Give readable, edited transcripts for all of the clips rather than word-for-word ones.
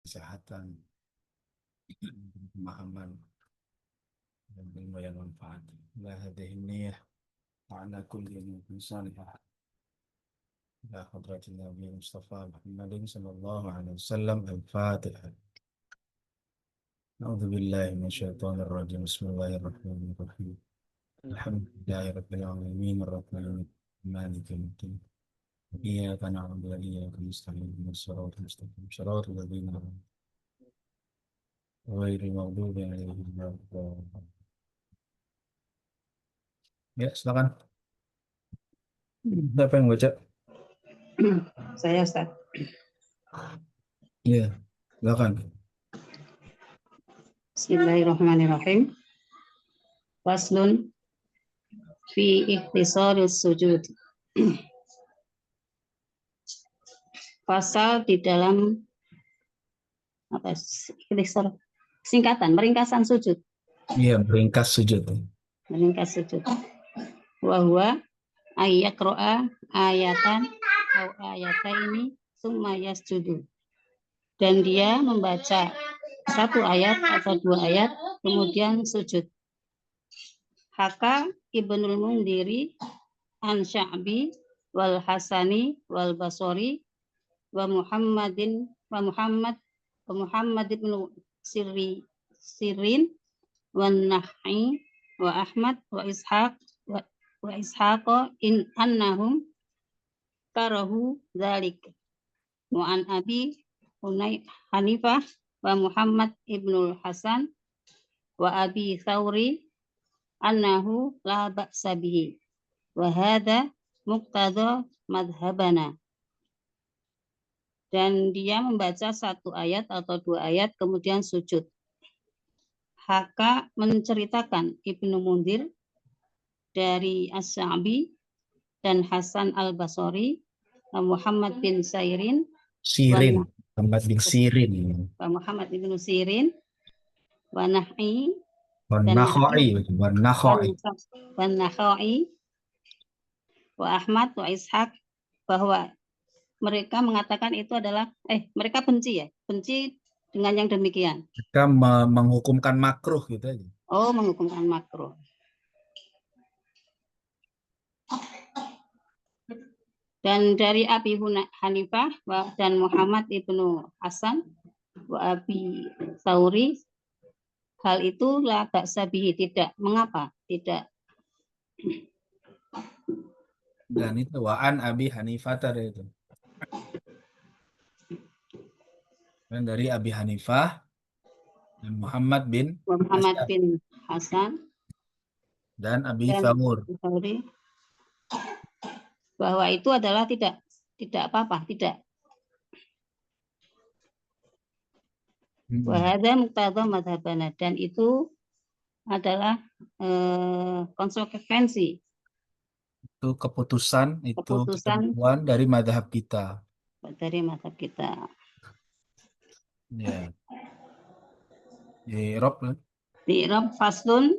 kesehatan, pemahaman, dan ilmu yang manfaat. La hadhihi niyyah ala kulli mu'min salihah. La hadratin Nabi Mustafa Muhammadin sallallahu alaihi wasallam. Al-Fatihah. A'udzu billahi minasyaitonir rajim. Bismillahirrahmanirrahim. Alhamdulillahi rabbil alamin arrahmanir rahim maliki yaumiddin. Iyyaka na'budu wa iyyaka nasta'in. Ihdinas siratal mustaqim. Shiratal ladzina an'amta ghairil maghdubi 'alaihim waladdallin. Ya, silakan. Siapa yang baca? Saya, Ustaz. Iya, silakan. Bismillahirrahmanirrahim. Faslun fi ikhtisarus sujud. Pasal di dalam ikhtisar, singkatan, meringkasan sujud. Iya, meringkas sujud. Meringkas sujud. Wa huwa ayyaqra'a ayatan atau ayataini summa yasjudu. Dan dia membaca satu ayat atau dua ayat kemudian sujud. Haka Ibnul Mundhiri an Sya'bi wal Hasani wal Basri wa Muhammad ibn Sirin wa Nahi wa Ahmad wa Ishaq in annahum karahu dzalik wa an Abi Hanifah wa Muhammad ibnul Hasan wa Abi Thawri annahu la ba'sa bihi wa hadha muqtada madhabana. Dan dia membaca satu ayat atau dua ayat kemudian sujud. Haka menceritakan Ibnu Mundhir dari As-Sa'bi dan Hasan Al-Basri, Muhammad bin Sirin, Muhammad bin Sirin, Muhammad bin Sirin, wa Nahi, wa Nakhai, wa Ahmad, wa Ishaq, bahwa mereka mengatakan itu adalah mereka benci dengan yang demikian. Mereka menghukumkan makruh gitu aja. Oh, menghukumkan makruh. Dan dari Abi Hanifah dan Muhammad ibnu Hasan wa Abi Thawri, hal itu la ba'sa bihi, tidak mengapa, tidak. Dan itu wa'an Abi Hanifah tadi itu. Dan dari Abi Hanifah dan Muhammad bin Hasan dan Abi Thawri, bahwa itu adalah tidak apa-apa, tidak. Wa hadza muqtada madhabana, dan itu adalah konsekuensi. Itu keputusan ketentuan dari mazhab kita. Ya. Di Rob faslun.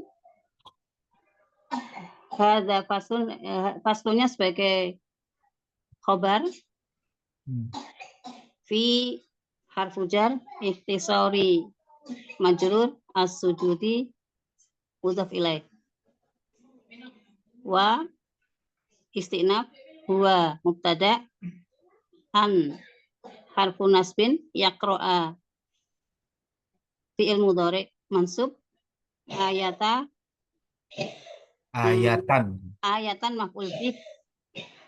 Hadza faslun, faslunnya sebagai khobar. Fi harfu jar ikhtisari majrur as-sujudi mudhaf ilaih. Wa istinaf huwa mubtada, an harfu nasbin yaqra'a fi'il mudhari mansub, ayatan maf'ul bih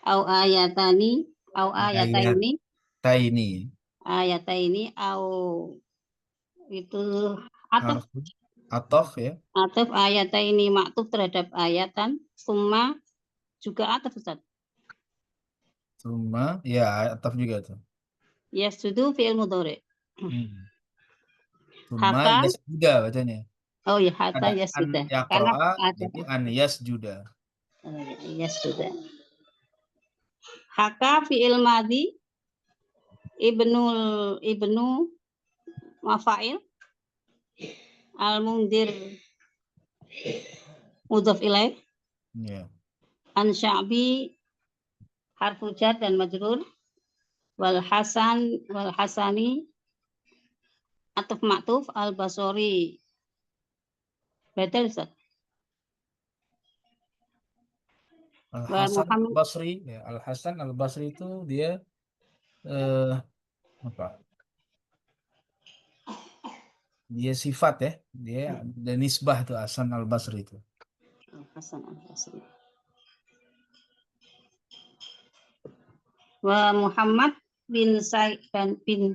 au ayataini au itu ataf ya. Ataf ayataini maktuf terhadap ayatan, summa juga ataf, Ustaz. Summa ya ataf juga tuh. Yasjudu fi'il mudhari. Summa yasjuda bacanya. Oh ya, hatta yasjuda. Karena jadi an yasjuda. Yasjuda. Haka fi'il madhi ibnu mafa'il al-Mundhir mudhaf ilaih. An Sya'bi harfu jar dan majrur, wal Hasani ataf maktuf al-Basri. Badal Ustaz. Al-Hasan Muhammad Al-Basri, ya, Al-Hasan Al-Basri itu dia apa? Dia sifat ya, dia dan nisbah tuh Hasan Al-Basri itu. Hasan al-Basri. Wa Muhammad bin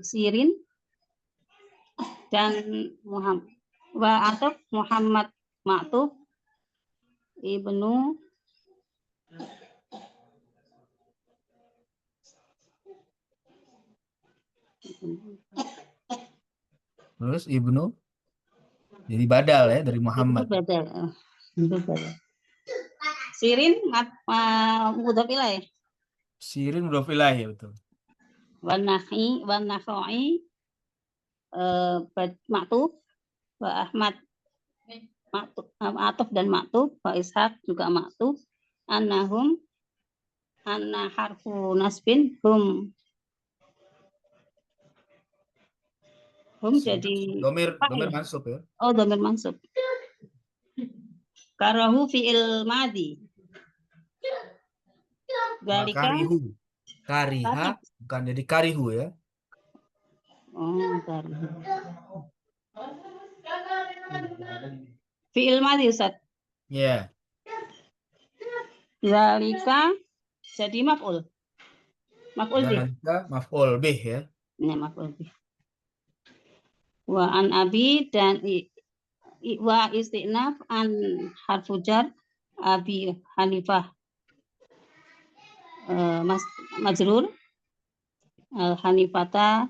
Sirin dan Muhammad wa ataf Muhammad Ma'tuf ibnu Terus Ibnu jadi badal ya dari ibnu Muhammad. Badal. Ibnu Badal. Sirin mudhaf ilaih. Sirin mudhof ilaih ya betul. Wa nakhai Ma'tuf wa Ahmad Ma'tuf ataf dan Ma'tuf wa Ishaq juga Ma'tuf annahum anna harfu nasbin hum jadi Domir fa'il. mansub ya. Oh, dhamir mansub. Karahu fi'il madi. Dalika Karihu. Kariha bukan jadi karihu ya. oh, karihu. Fi'il madi Ustaz. Ya. Dalika jadi maf'ul. Maf'ul bih. Dalika maf'ul bih ya. Ini maf'ul bih. Wa an abi dan wa istinaf an harfu jar Abi Hanifah majrur al Hanifata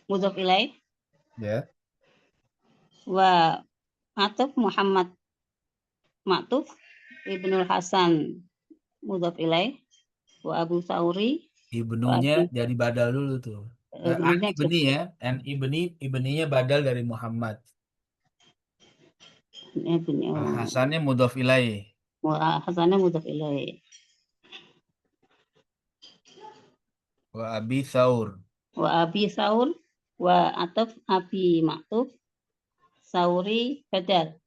mudhaf ilaih Ya. wa atuf Muhammad Ma'tuf Ibnul Hasan mudhaf ilaih wa Abu Sauri Ibnunya jadi badal dulu tuh. An ibni ya. An ibninya badal dari Muhammad. Hasannya mudhof ilaih. Hasannya mudhaf ilaih. Wa Abi Tsaur. Wa Abi Saur wa ataf Abi Ma'tuf Sauri badal.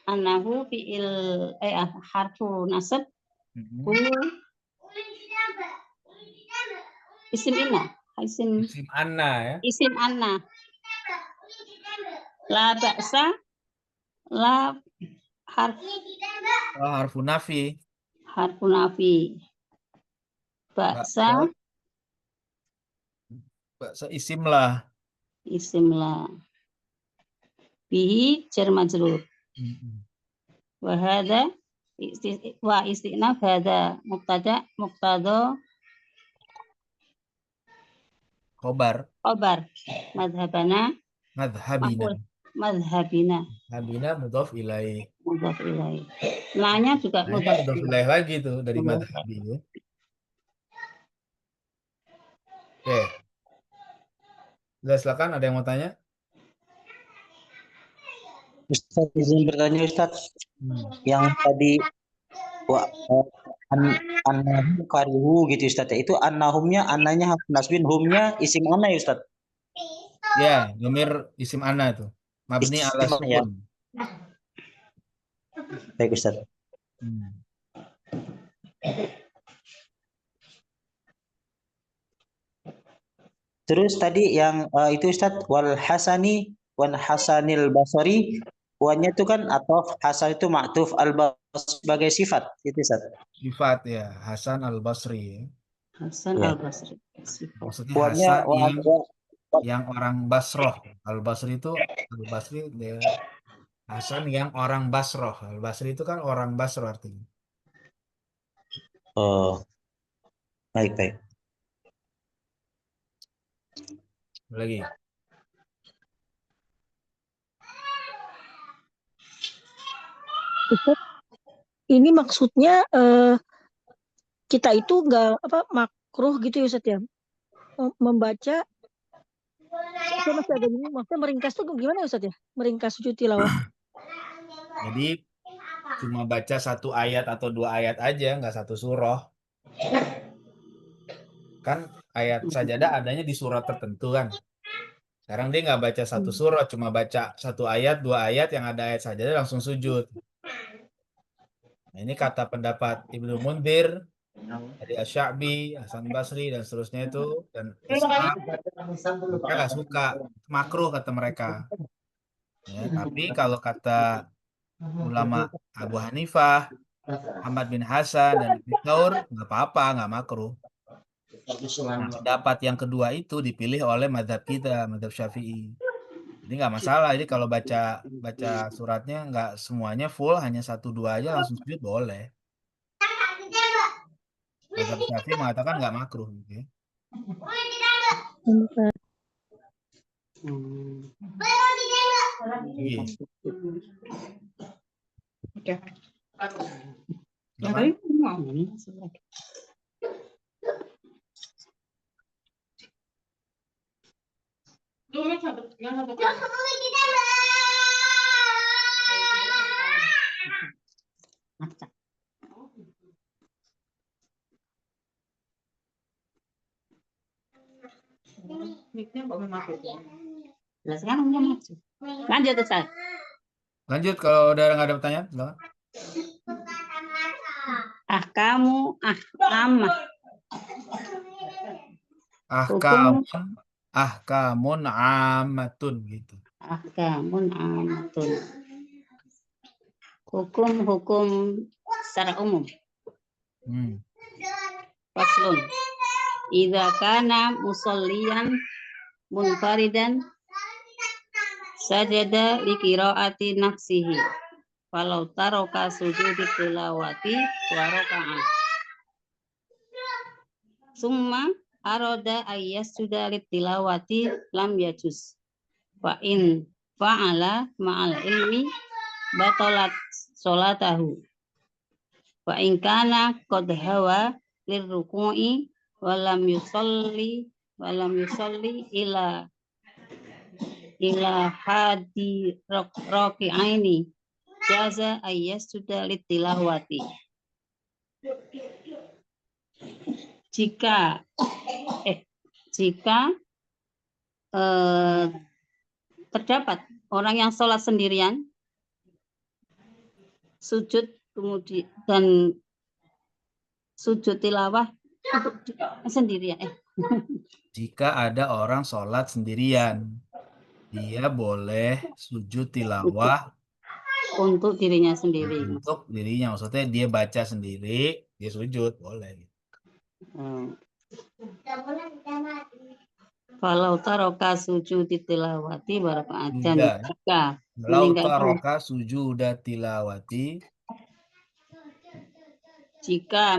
Anahu fi'il harfu nasab isim inna. Isim anna ya. Isim anna. La ba'sa la Harfu nafi. harfu nafi. Ba'sa isim lah. Isim la. Bihi jar majrur. Wa hadza wa istinaf hadza muqtada Khobar. madhabana Madhabina. Madhabina mudhof ilaih. Mudhaf ilaih. Lanya juga mudhaf ilaih lagi tuh dari madhabi ya. Oke. Silakan ada yang mau tanya? Ustaz izin bertanya Ustaz. Yang tadi annahum karihu gitu Ustaz. Itu annahumnya annanya nasbin humnya isim ana ya Ustaz? Ya, domir isim ana itu. Mabni ala sukun. Ya. Baik Ustaz. Terus tadi yang itu Ustaz wal Hasanil Basri, wanya itu kan atau Hasan itu ma'tuf sebagai sifat itu Ustaz. Sifat ya, Hasan Al-Basri. Hasan ya. Al-Basri. Maksudnya Hasan yang orang Basroh. Al-Basri itu Al-Basri dia Hasan yang orang Basroh. Al-Basri itu kan orang Basroh artinya. Oh. Baik. Lagi. Ini maksudnya kita itu nggak makruh gitu ya Ustaz ya, membaca. Saya masih ada bingung, maksudnya meringkas tuh gimana ya Ustaz ya, meringkas sujud tilawah. Jadi cuma baca satu ayat atau dua ayat aja, nggak satu surah. Kan ayat sajadah adanya di surat tertentu kan. Sekarang dia nggak baca satu surat, cuma baca satu ayat, 2 ayat yang ada ayat sajadah langsung sujud. Nah, ini kata pendapat Ibnu Munzir, dari Asy-Sya'bi, Hasan Basri, dan seterusnya itu, dan Ishaq, mereka nggak suka, makruh kata mereka. Ya, tapi kalau kata ulama Abu Hanifah, Ahmad bin Hasan, dan Ibnu Tsaur, nggak apa-apa, nggak makruh. Nah, pendapat yang kedua itu dipilih oleh mazhab kita, mazhab Syafi'i. Jadi nggak masalah. Jadi kalau baca baca suratnya nggak semuanya full, hanya 1-2 aja langsung sujud boleh. Mazhab Syafi'i mengatakan nggak makruh gitu ya. Iya. Oke. Apa? Lanjut Ustaz. Lanjut kalau udah nggak ada pertanyaan, silakan. Ahkamah. Ahkamun ammatun gitu. Ahkamun amatun. Hukum-hukum secara umum. Faslun. Idza kana musalliyan munfaridan sajada li qiraati nafsihi walau taraka sujudi tilawati wa raka'a summa arada ayyasjuda litilawati lam yajuz wa in fa'ala ma'al ilmi batalat sholatahu wa in kana qad hawa lirruku'i wa lam yusalli ila hadi raki'aini jaza ayyasjuda litilawati. Jika terdapat orang yang sholat sendirian, sujud kemudian dan sujud tilawah sendirian. Jika ada orang sholat sendirian, dia boleh sujud tilawah untuk dirinya sendiri. Untuk dirinya, maksudnya dia baca sendiri, dia sujud boleh. Kalau taroka sujud tilawati barakatan. Kalau taroka sujud tilawati, jika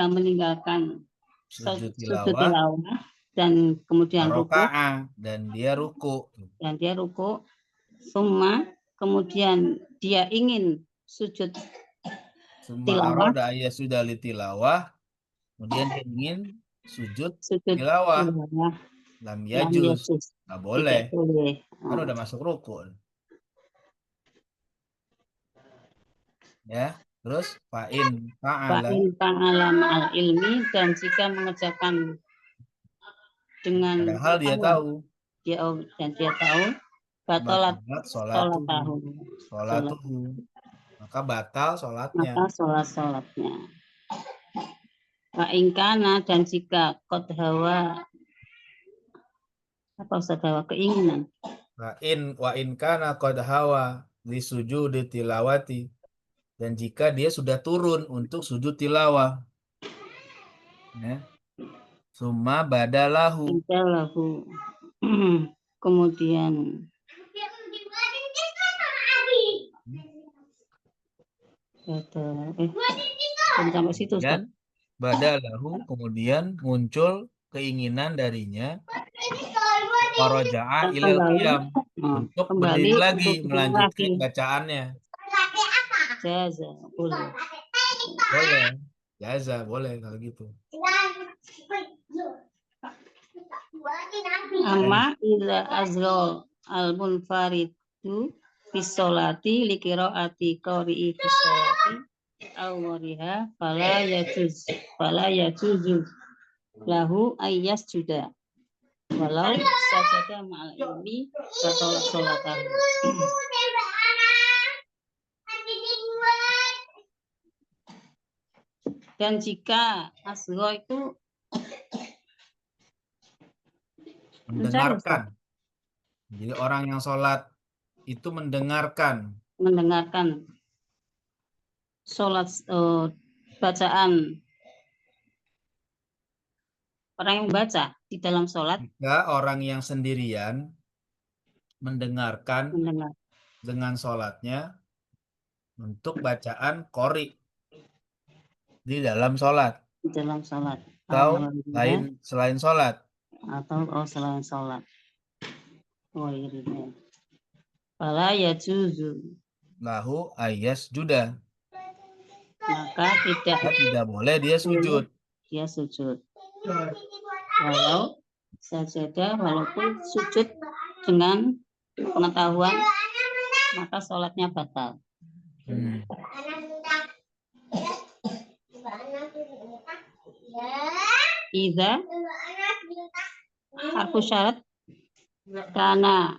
meninggalkan sujud tilawah dan kemudian ruku dan dia ruku summa kemudian dia ingin sujud tilawah sudah tilawah kemudian dia ingin sujud tilawah lam yajuz nggak boleh kan udah masuk ruku ya. Terus fa'in fa'ala ma'al ilmi, dan jika mengerjakan dengan padahal dia tahu batalat sholatuhu maka batal sholatnya. Fa'ingkana, dan jika qad hawa keinginan. Wa in kana qad hawa li sujudi tilawati, dan jika dia sudah turun untuk sujud tilawah, ya. Summa badalahu. Kemudian sampai situ kan? Badalahu, kemudian muncul keinginan darinya waraja'a ilal qiyam, untuk berdiri lagi melanjutkan bacaannya. Jaza boleh. Jaza boleh kalau gitu. Amma idza azra al munfaridu fi sholati li qiraati qari'i fi sholati awwaliha fala yajuzu lahu ayyas juda walau sajada ma'al ilmi batalat sholatahu. Dan jika asgho itu Mendengarkan. Jadi orang yang sholat itu mendengarkan. sholat bacaan orang yang membaca di dalam sholat, Jika orang yang sendirian mendengarkan mendengar dengan sholatnya untuk bacaan qori di dalam sholat di dalam sholat atau selain sholat. selain sholat. Fala yajuzu Lahu ayas juda. maka Tidak boleh dia sujud. dia sujud. Walau sajadah, walaupun sujud dengan pengetahuan, maka sholatnya batal. Idza harfu syarat karena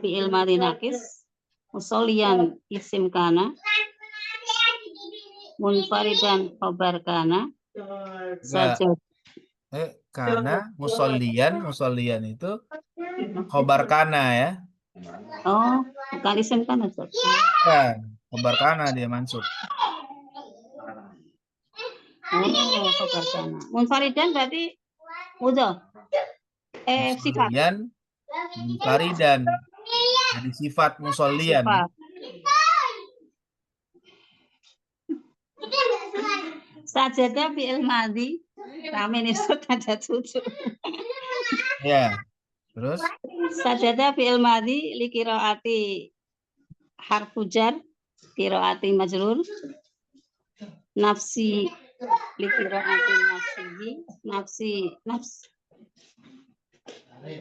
fi'il madhi naqis musollian isim kana munfaridan khabar kana saja. Karena musollian itu khobar kana ya. Oh, bukan isim kana. Bukan, khobar kana dia mansub. Oh, khobar kana. Munfaridan berarti mudhof. Sifat. Munfaridan. Jadi sifat musollian. Sajadah fi'il madhi ramen itu ada 7. Ya. Terus Sajadah fi'il madhi li qiraati harfu jar qiraati majrur nafsi li qiraati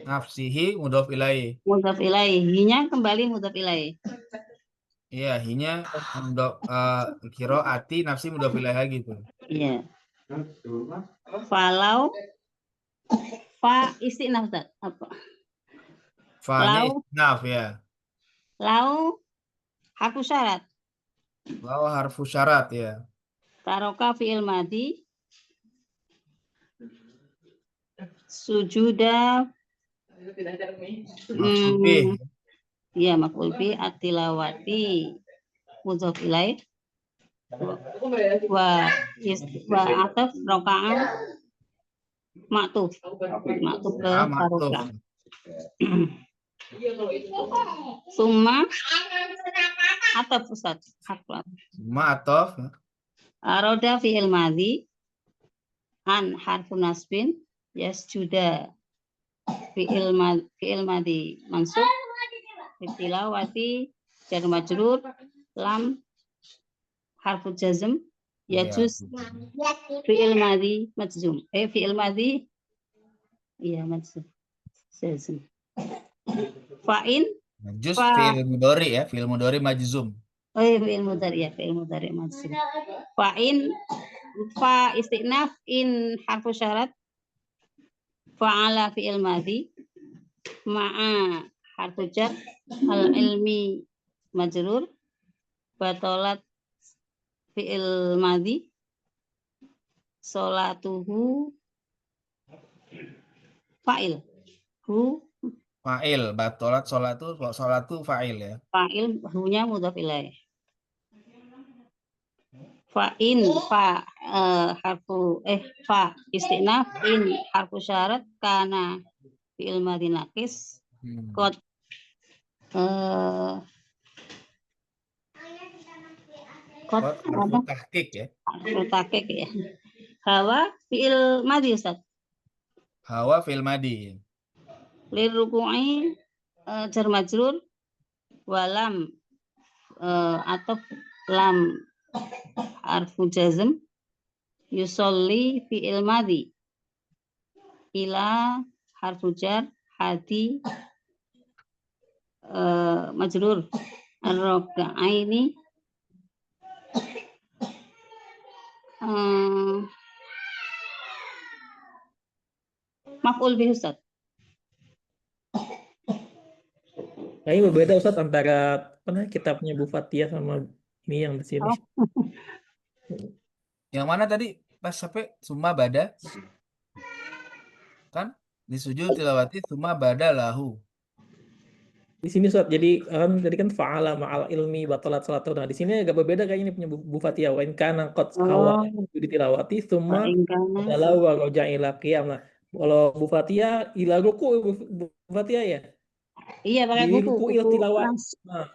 nafsihi mudhof ilaih. Mudhof ilaih, hinya kembali mudhof ilaih. Iya, hinya qiraati nafsi mudhof ilaih gitu. Iya. Falau fa istinaf apa? Fa-nya istinaf ya. Lau harfu syarat. Lau harfu syarat ya. Taroka fi'il madhi sujuda ya maf'ul bi at-tilawati mudhof ilaih wa ataf roka'an maktuf ke taroka. Summa ataf pusat. Summa ataf aroda fi'il madhi an harfu nasbin yasjuda fi'il madhi mansub tilawati jar majrur lam harfu jazm yajuz fi'il madhi majzum fi'il madhi iya majzum jazm fa'in majuz fi'il mudhari ya, fi'il mudhari majzum. Fi'il mudhari ya, fi'il mudhari majzum. Fa'in fa istinaf in harfu syarat fa'ala fi'il madhi ma'a harfu jar al ilmi majrur batalat fi'il madhi sholatuhu fa'il Batalat sholatu fa'il ya. Fa'il hunya mudhaf ilaih. Fa'in fa harfu fa istinaf in harfu syarat kana fi'il madhi naqis qad tahqiq ya. Tahqiq ya. Hawa fi'il madhi Ustaz. Hawa fi'il madhi. Lir ruku'i jar majrur walam atau lam harfu jazm yusolli fi'il madhi ila harfu jar hadi majrur ar-raka'aini Eh, maf'ul bih Ustaz. Kayaknya berbeda Ustaz antara kita punya Bu Fathia sama ini yang di sini. Oh. Yang mana tadi pas sampai summa bada? Kan disujud tilawati summa bada lahu. Di sini Ustaz, jadi kan fa'ala ma'al ilmi batalat salatu. Nah, di sini agak berbeda kayaknya ini punya Bu Fathia. Wa in kana qad hawa Oh, ditilawati wa tsumma in kana. adalah wa roja ila qiyam. Nah, kalau Bu Fathia ila ruku Bu Fathia ya. Iya pakai Di buku. ruku il tilawat. Langsung. Nah,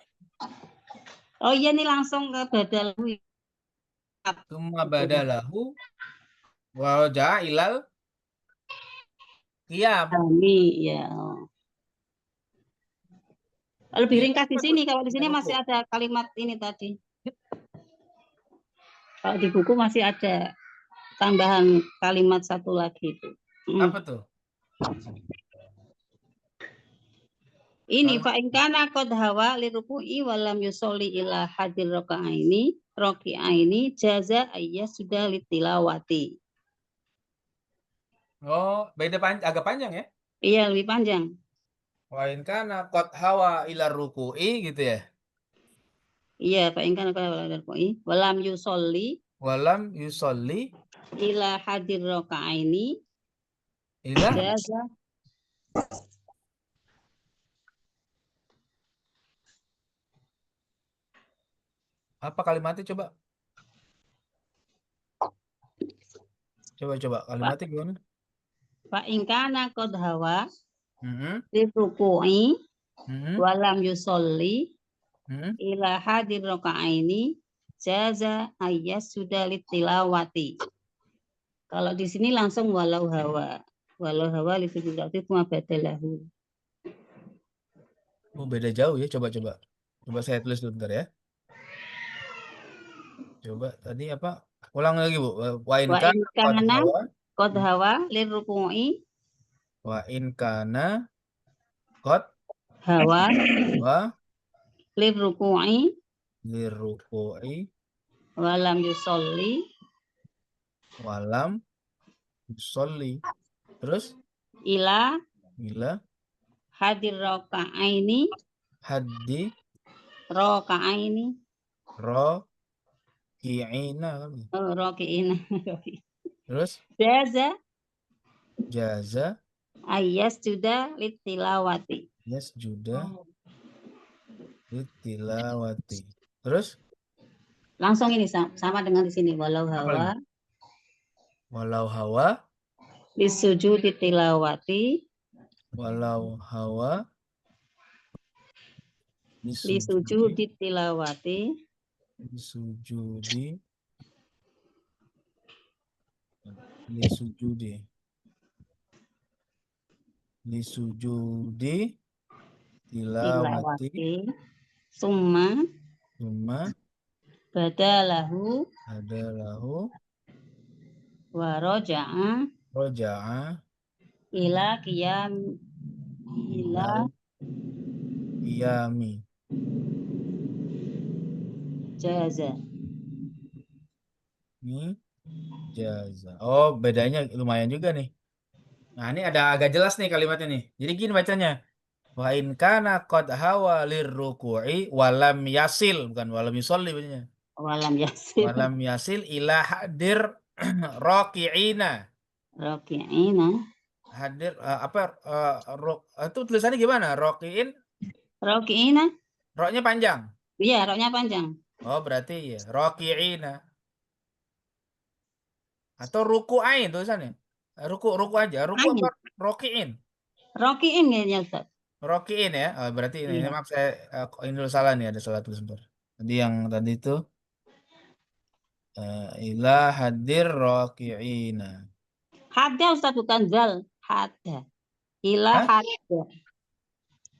Oh iya nih langsung ke badal. Summa bada lahu wa roja'a ilal qiyam. Kami ya. Lebih Iya, ringkas di sini. Kalau di sini ruku. masih ada kalimat ini tadi. Kalau di buku masih ada tambahan kalimat satu lagi itu. Apa tuh? Ini Kalau- fa in kana qad hawa li ruku'i wa lam yusolli ila hadir raka'aini jaza sudah litilawati. Oh, beda agak panjang ya? Iya lebih panjang. Wa in kana qad hawa ila ruku'i gitu ya. Iya fa in kana qad hawa li ruku'i wa lam yusolli Walam yusolli ila hadir raka'aini ila jaza apa kalimatnya coba? Coba kalimatnya gimana? fa in kana qad hawa Mhm, li ruku'i mhm, wa lam yusolli mhm. ila hadir raka'aini jaza sudah litilawati. Kalau di sini langsung walau hawa li sujudati cuma badalahu. Oh, beda jauh ya. Coba saya tulis dulu bentar ya. Coba tadi apa? Ulang lagi, Bu. Wa in Wa in kana qad kana hawa qad hawa lir ruku'i wa in kana qad hawa wa lir ruku'i liruku'i wa lam yusolli walam yusolli. Terus ila ila hadir raka'aini haddi raka'aini ki'ina. raki'ina. Terus Jaza jaza sudah litilawati. yasjuda litilawati. Terus Langsung ini sama dengan di sini walau apa hawa lagi? Walau hawa lisujud tilawati walau hawa lisujud tilawati disujudi disujudi tilawati summa summa badalahu adalahu wa roja'a roja'a ila qiyam ila qiyami jaza. ini jaza. Oh, bedanya lumayan juga nih. Nah, ini ada agak jelas nih kalimatnya nih. Jadi gini bacanya. Wa in kana qad hawa lirruku'i walam yasil, bukan walam yusolli bacanya. Walam yasil Walam yasil ila hadir raki'ina. raki'ina Hadir itu tulisannya gimana? Raki'in, raki'ina roknya panjang. iya roknya panjang. Oh, berarti ya raki'ina. Atau ruku'ain tulisannya. Ruku aja. Ruku Ain. apa raki'in? Raki'in kayaknya Ustaz. Raki'in ya. Oh, berarti ini Iya. maaf saya ini dulu salah nih, ada salah tulis sebentar. Tadi yang tadi itu ila hadir raki'ina. Hada Ustaz bukan zal. Hada. Ila Hah? hada.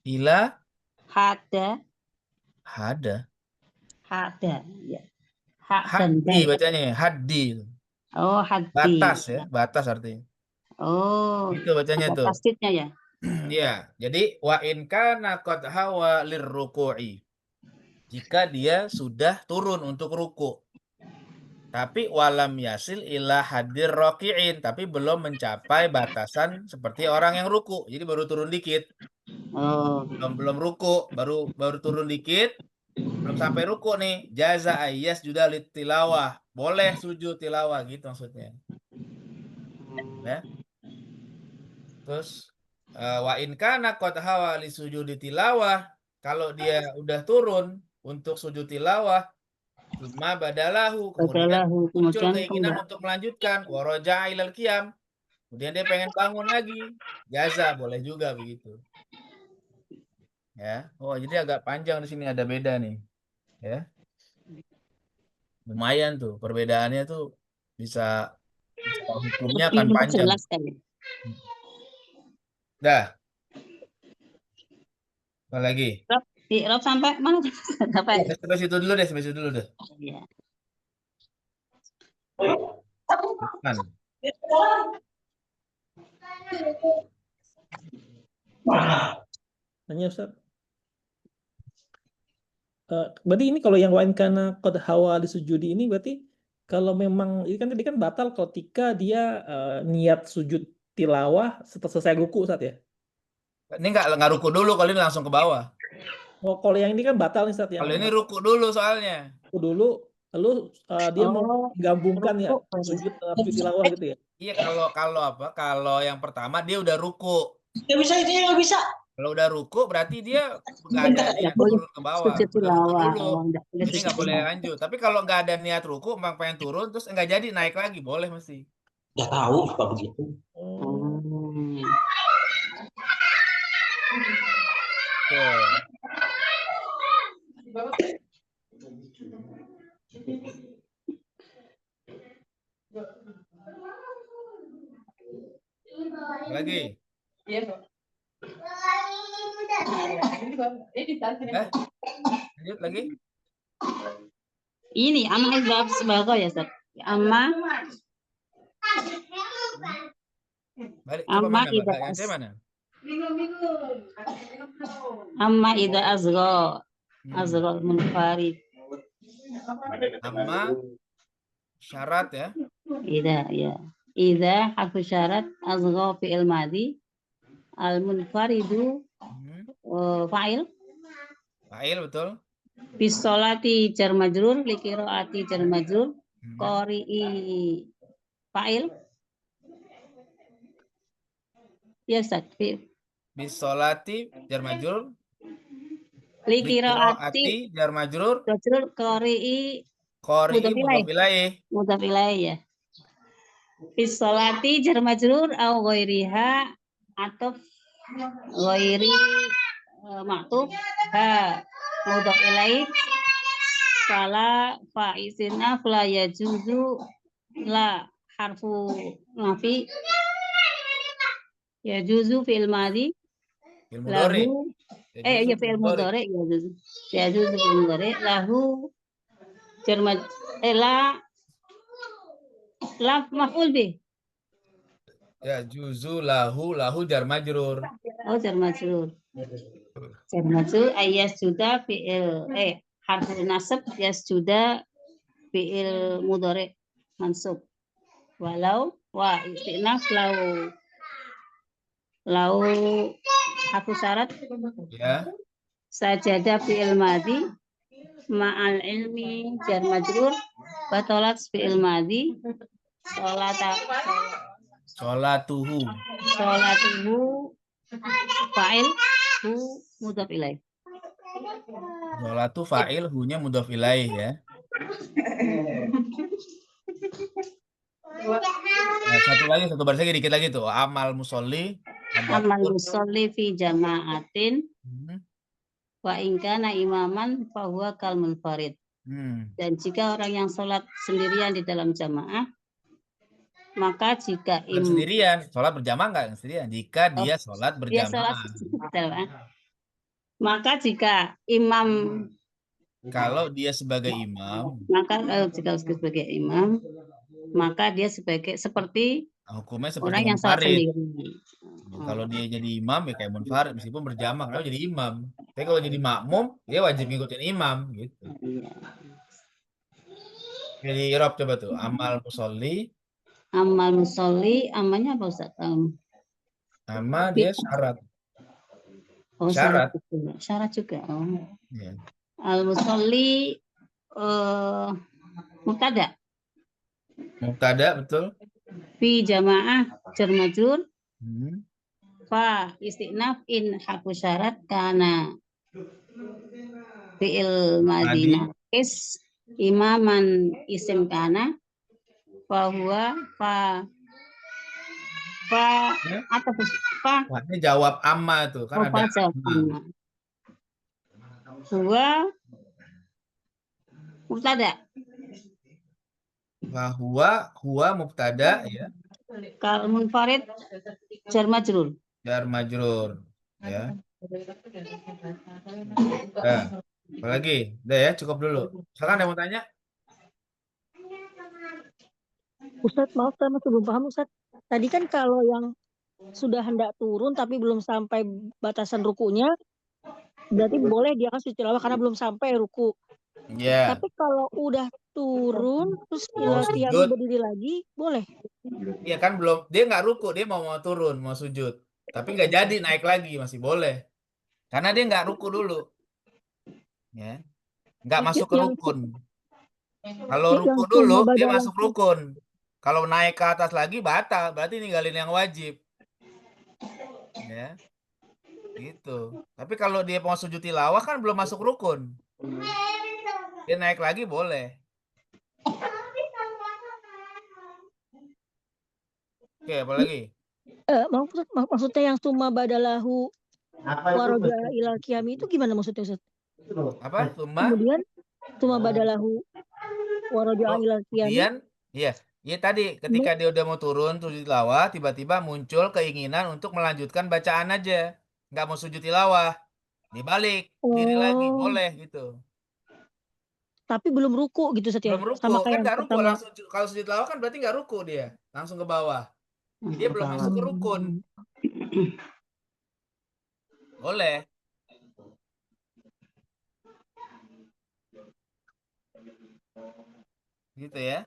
Ila Hada. hada. Hada. Ya. Ha dan Haddi dal. bacanya, haddi. Oh, hadi. Batas ya, batas artinya. Oh, Itu bacanya ada tuh. tasdidnya ya. Ya, jadi wa in kana qad hawa lirruku'i. Jika dia sudah turun untuk ruku. Tapi walam yasil ila hadir roki'in, tapi belum mencapai batasan seperti orang yang ruku. Jadi baru turun dikit, Oh, belum ruku, baru turun dikit, belum sampai ruku nih. Jaza ayyas juga tilawah, boleh sujud tilawah gitu maksudnya. Ya. Terus wa in kana qad hawa li sujudi tilawah, kalau dia udah turun untuk sujud tilawah, cuma badalahu, kemudian badalahu, muncul kemudian keinginan kembali. untuk melanjutkan waraja'a ilal qiyam, kemudian dia pengen bangun lagi, jaza, boleh juga begitu. Ya. Oh, jadi agak panjang di sini, ada beda nih. Ya. Lumayan tuh perbedaannya tuh, bisa hukumnya akan Lebih panjang. jelas kali. Dah. Apa lagi? Rob sampai mana? Sampai. Sampai situ dulu deh. Ya. Kan. Nanya Ustaz. Berarti ini kalau yang wa in kana qad hawa li sujudi ini berarti kalau memang ini kan tadi kan batal ketika dia niat sujud tilawah setelah selesai ruku Ustaz ya. Ini nggak ruku dulu, kalau ini langsung ke bawah. Oh, kalau yang ini kan batal nih Ustaz yang Kalau ini ruku dulu soalnya. ruku dulu lalu dia mau gabungkan ya ruku. sujud tilawah gitu ya. Iya, kalau yang pertama dia udah ruku. Nggak bisa, itu nggak bisa. Kalau udah ruku berarti dia nggak ada niat turun ke bawah. Sujud Udah ruku tilawah. dulu. Oh, enggak boleh Jadi sujud nggak boleh tilawah. lanjut. Tapi kalau nggak ada niat ruku, emang pengen turun, terus nggak jadi naik lagi, boleh mesti. Nggak tahu apa begitu. Oh. Tuh. Lagi. Lanjut lagi. Ini amma izbab sebagai ya Ustaz. Amma Balik, coba Amma mana, idza Mbak? Yang saya mana? amma idza azgha munfarid. Amma syarat ya. Idza harfu syarat azgha fi'il madhi al munfaridu fa'il Fa'il, betul. bis sholati jar majrur li qiraati jar majrur qari'i fa'il ya Ustaz. Bis sholati jar majrur, Li bi qiraati qiraati jar majrur, qari'i qari'i mudhof ilaih. mudhaf ilaih ya. Bis sholati jar majrur au ghairiha atau ghairi ma'tuf ha mudhaf ilaih fala fa'isina fala yajuzu la harfu nafi yajuzu fi'il madhi Fil mudhari. lahu ya fi'il mudhari yajuzu fi'il mudhari lahu jar la maf'ul bih. Ya, juzu lahu jar majrur. Oh, jar majrur. Jar majrur ayas juda fi'il harfu nasab yasjuda fi'il mudhari mansub. Walau wa istinaf lau harfu syarat Ya. sajada fi'il madhi ma'al ilmi jar majrur batalat fi'il madhi Sholatuhu fa'il hu mudhaf ilaih. Sholatu fa'il, hunya mudhof ilaih ya. Nah, satu baris lagi, dikit lagi tuh. Amal musolli. Amal musolli fi jama'atin wa in kana imaman fa huwa kal munfarid. Dan jika orang yang sholat sendirian di dalam jamaah, maka jika sendirian, sholat berjamaah enggak sendirian? Jika dia sholat berjamaah. Maka jika imam, kalau dia sebagai imam, maka dia seperti hukumnya seperti orang yang sholat munfarid. sendiri. Kalau dia jadi imam ya kayak munfarid, meskipun berjamaah, kalau jadi imam. Tapi kalau jadi makmum, dia wajib ngikutin imam gitu. Jadi Irob coba tuh. Amal musolli. Amal musolli, amalnya apa Ustaz? Nama dia syarat. Oh, Syarat. Syarat juga. Oh. Ya. Al musolli mubtada. Mubtada betul. Fi jamaah jar majrur. Hmm. Fa istinaf in haku syarat karena fi'il Madi. madhi naqis imaman isim kana fa huwa fa Ya. apa tuh fa Wah, ini jawab amma tuh kan ada amma. jawabannya huwa mubtada Huwa mubtada ya. kal munfarid jar majrur. Jar majrur ya. Nah, apalagi? Udah ya, cukup dulu. Sekarang ada yang mau tanya? Ustadz, maaf saya masih belum paham Ustadz. Tadi kan kalau yang sudah hendak turun tapi belum sampai batasan rukunya, berarti boleh dia kan sujud tilawah karena belum sampai ruku. Ya. Tapi kalau udah turun terus Mau qiyamnya sujud? berdiri lagi, boleh. Iya kan belum, dia nggak ruku, dia mau turun, mau sujud. Tapi nggak jadi naik lagi, masih boleh. Karena dia nggak ruku dulu. Ya. Nggak masuk ke Yang rukun. Kalau yang ruku summa dulu, dia badalah masuk rukun. Kalau naik ke atas lagi, batal. Berarti ninggalin yang wajib. Ya. Gitu. Tapi kalau dia mau sujud tilawah kan belum masuk rukun. Dia naik lagi boleh. Oke, apa lagi? maksudnya yang summa badalahu waroja ilal qiyami itu gimana maksudnya Ustaz? Apa? Summa? Kemudian summa badalahu waroja Oh, ilal qiyami. kemudian, iya. Iya tadi, ketika dia udah mau turun sujud tilawah, tiba-tiba muncul keinginan untuk melanjutkan bacaan aja. Nggak mau sujud tilawah. Dibalik, diri lagi, Oh, boleh gitu. tapi belum ruku gitu Ustaz ya. Belum ruku, Sama kan kayak yang nggak ruku. pertama. Langsung, kalau sujud tilawah kan berarti nggak ruku dia. Langsung ke bawah. Dia belum masuk ke rukun. Boleh. Gitu ya.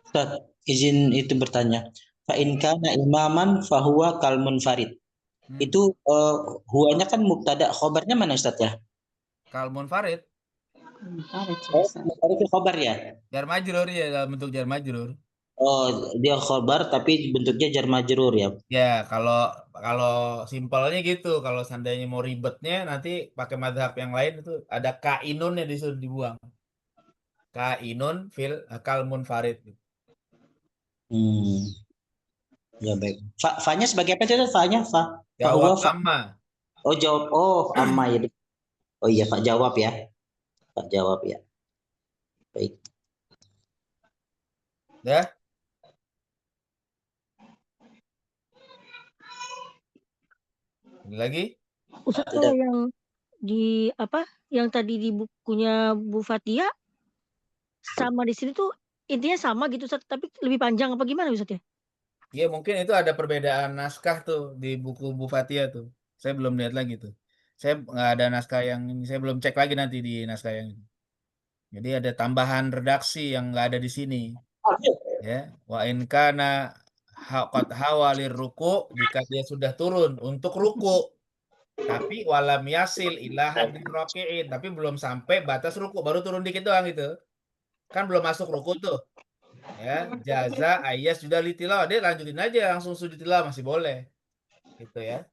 Ustaz, izin itu bertanya. Fa in kana imaman fahuwa kal munfarid. Hmm. Itu huwanya kan mubtada, khobarnya mana Ustaz ya? Kalmun Farid. Oh, munfarid itu khobar ya? Jar majrur ya, dalam bentuk jar majrur. Oh, dia khobar tapi bentuknya jar majrur ya. Ya, kalau kalau simpelnya gitu. Kalau seandainya mau ribetnya nanti pakai mazhab yang lain itu ada kainun yang disuruh dibuang. Kainun fil kalmun farid. Hmm, ya baik. Fa-nya sebagai apa Ustaz? Fa-nya fa. Fahuwa Jawab fa. amma. Oh, jawab. Oh, amma ya. Oh iya, Pak jawab ya. Pak jawab ya. Baik. Ya. Ada lagi? Ustaz, Tidak. kalau yang di apa? Yang tadi di bukunya Bu Fatia sama di sini tuh intinya sama gitu Ustaz, tapi lebih panjang apa gimana Ustaz ya? Ya mungkin itu ada perbedaan naskah tuh di buku Bu Fatia tuh. Saya belum lihat lagi tuh. Saya nggak ada naskah yang ini. Saya belum cek lagi nanti di naskah yang ini. Jadi ada tambahan redaksi yang nggak ada di sini. Ya, wa in kana qad hawalir ruku jika dia sudah turun untuk ruku, tapi walam yasil ila hadir rokiin, tapi belum sampai batas ruku, baru turun dikit doang gitu. Kan belum masuk ruku tuh. Ya, jaza ayas sudah litilawah, dia lanjutin aja langsung sujud tilawah masih boleh. Gitu ya.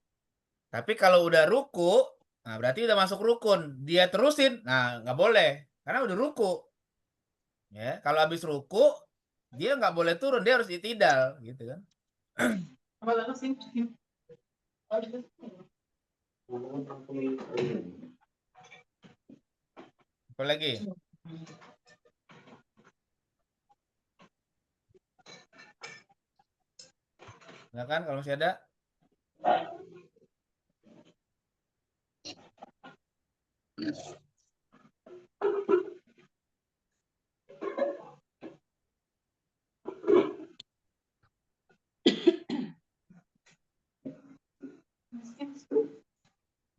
Tapi kalau udah ruku, nah berarti udah masuk rukun, dia terusin, nah nggak boleh karena udah ruku. Ya, kalau habis ruku dia nggak boleh turun, dia harus itidal gitu kan. Apa lagi? Silakan kalau masih ada.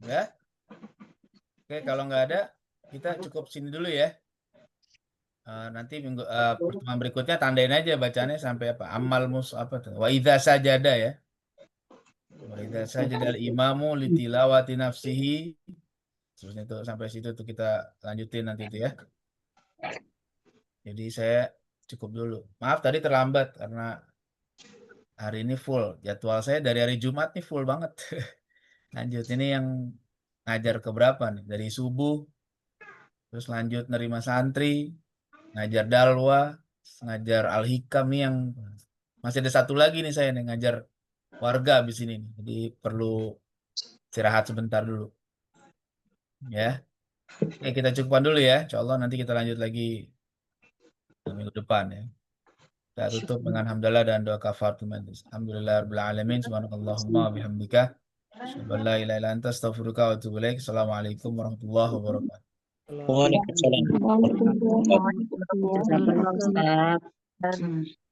Ya. Oke, kalau nggak ada, kita cukup sini dulu ya. Nanti pertemuan berikutnya tandain aja bacanya sampai apa? Amal apa tuh? Wa idza sajada ya. Wa idza sajada al-imamu li tilawati nafsihi. Terusnya itu sampai situ tuh kita lanjutin nanti itu ya. Jadi saya cukup dulu. Maaf tadi terlambat karena hari ini full. Jadwal saya dari hari Jumat nih full banget. Lanjut ini yang ngajar keberapa nih? Dari subuh, terus lanjut nerima santri, ngajar dalwa, ngajar al-hikam nih yang masih ada satu lagi nih saya nih ngajar warga habis ini nih. Jadi perlu istirahat sebentar dulu. Ya. Oke, kita cukupkan dulu ya. Insyaallah nanti kita lanjut lagi minggu depan ya. Kita tutup dengan hamdalah dan doa kafaratul majlis. Alhamdulillahirabbil alamin. Subhanakallahumma bihamdika asyhadu an la ilaha illa anta astaghfiruka wa atubu ilaik. Assalamualaikum warahmatullahi wabarakatuh. Waalaikumsalam. Waalaikumsalam warahmatullahi wabarakatuh.